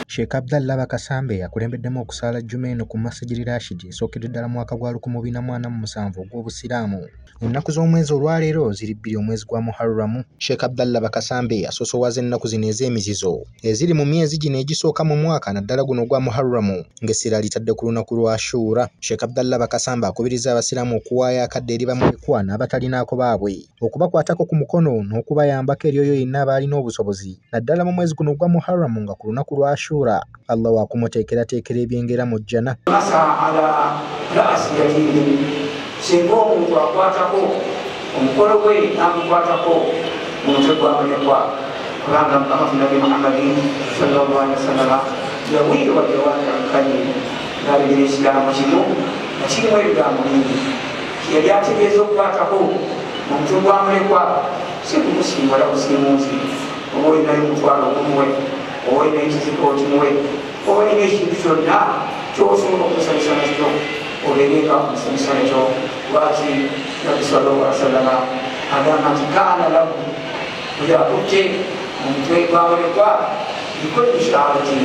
Sheikh Abdallah Bakasambe yakulembeddemu okusaala Juma eno ku Masjid Rashid esookedde ddala mu mwaka gwa 1447 ogw'Obusiraamu. Ennaku z'omwezi olwaleero ziri 2 omwezi gwa Muharram. Sheikh Abdallah Bakasambe yasoosowaza ennaku zino ez'emizizo eziri mu myezi gino egisooka mu mwaka naddala guno gwa Muharram ng'essira litadde ku lunaku lwa Ashura. Sheikh Abdallah Bakasambe akubiriza abasiraamu okuwaayo akadde eri bamulekwa n'abatalinaako baabwe, okubakwatako ku mukono n'okubayambako eri oyo yenna abaalina obusobozi naddala mu mwezi guno gwa Muharram nga ku lunaku lwa Ashura Allah wakumuteekerateekera ebyengera mu jjana. Singa omuntu akwatako omukolo gwe n'amukwatako mu mutwe gw'abalekwa kubanga Mukama Nabi Muhammadin sallallahu alaihi wasallam yawiirwa gyewatandikanye ng'alebera ekiraamo kino nga kirimu ebigambo bingi. Yali ategeeza okukwatako mu mutwe gw'amulekwa si kumusiimula busiimuuzi, oba olinayo omutwalo ogumuwe, oba olinayo ekiziko okimuwe, oba olina ekintu kyonna ky'osobola okusanyusa nakyo obeereka omusanyusa nakyo. Lwaki Nabi sallallahu alaihi wasallam agamba nti kaana lahu buli akutte mu mutwe gw'amulekwa likulli shaarati,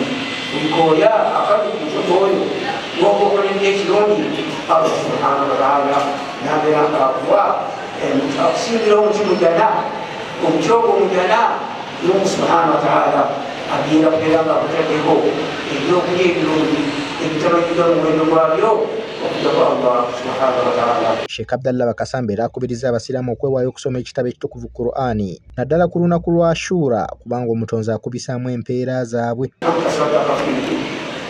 buli kooya akali ku mutwe gw'oyo ng'oba okoledde ekirungi Allah subhanahu wa ta'ala n'abeera ng'akuwa akusingira omuti mujana, omuti ogwo mujana n'omu subhanahu wa ta'ala agenda kubeera ng'akutaddeko ebyokulya ebirungi ebitabajjibwa mu muwendo gwabyo. Sheikh Abdallah Bakasambe era akubiriza abasiraamu okwewaayo okusoma ekitabo ekitukuvu Qur'ani naddala ku lunaku lwa Ashura kubanga omutonzi akubisaamu empeera zaabwe.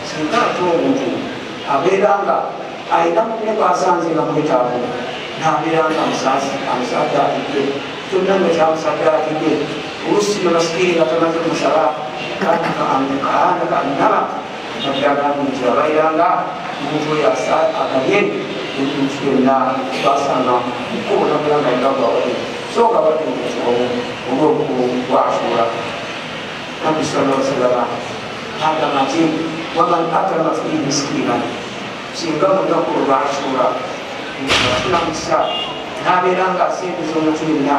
Singa ate omuntu abeera nga alina munne gwasanze nga mwetaavu n'abeera nga amusaddakidde kyonna nga kyamusaddakidde oluusi ne masikiri nga tamaze kumusaba kaana kannaba naddagamba nti abairanga omuntu oyo agabye ekintu kyonna basanga mukkubo nabeera nga alina gwawali sooka badde olw'obukulu bwa Ashura. Nabi sallallahu alaihi wasallam agamba nti waman akrama fihi miskinan, singa mu lunaku lwa Ashura afulamisa n'abeera nga asembiza omuntu yenna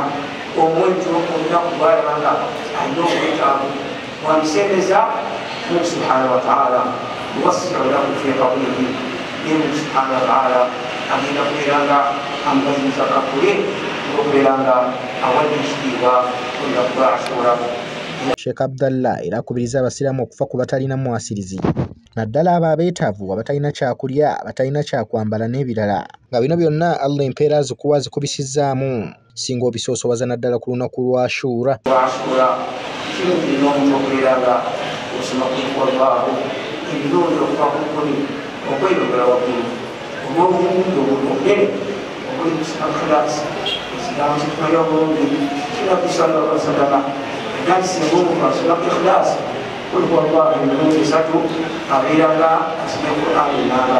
omwezi olunaku lwalaba nga alina omwetaavu wamusembeza Mungu subhanahu wa ta'ala yuwassi'u lahu fi qabrihi, Mungu subhanahu wa ta'ala agenda kubeera nga amugaziza kakule olw'okubeera nga awadde ekitiibwa ku lunaku lwa Ashura. Sheikh Abdallah era akubiriza abasiraamu okufa ku batalina mwasirizi naddala abo abeetaavu, abatalina kyakulya, abatalina kyakwambala n'ebirala, nga bino byonna Allah empeera zikuwa zikubisizzaamu singa obisoosowaza naddala ku lunaku lwa Ashura. Kirungi nnyo omuntu okubeera nga osoma kulikwalwaho ebirungi okuva ku nkoni okweyongera waggulu olw'obulungi obunene obuli kusoma kilaasi. Ekigambo kitumanya obulungi Nabi sallallahu alaihi wasallam egati singa omuntu asoma kilaasi kulikwalwaho emirundi 3 abeera nga asomye Qur'ani enanga,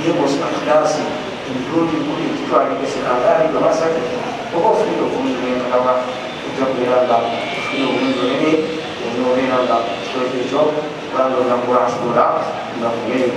naye ng'osoma kilaasi emirundi 10 kitwalekesekaali nga basatu oba ofunire obulungi bw'Enkalaba ojja kubeera nga ofunire obulungi bunene onobeera nga kikolezo ekyo kubanga olunaku lwa Ashura nga kubeera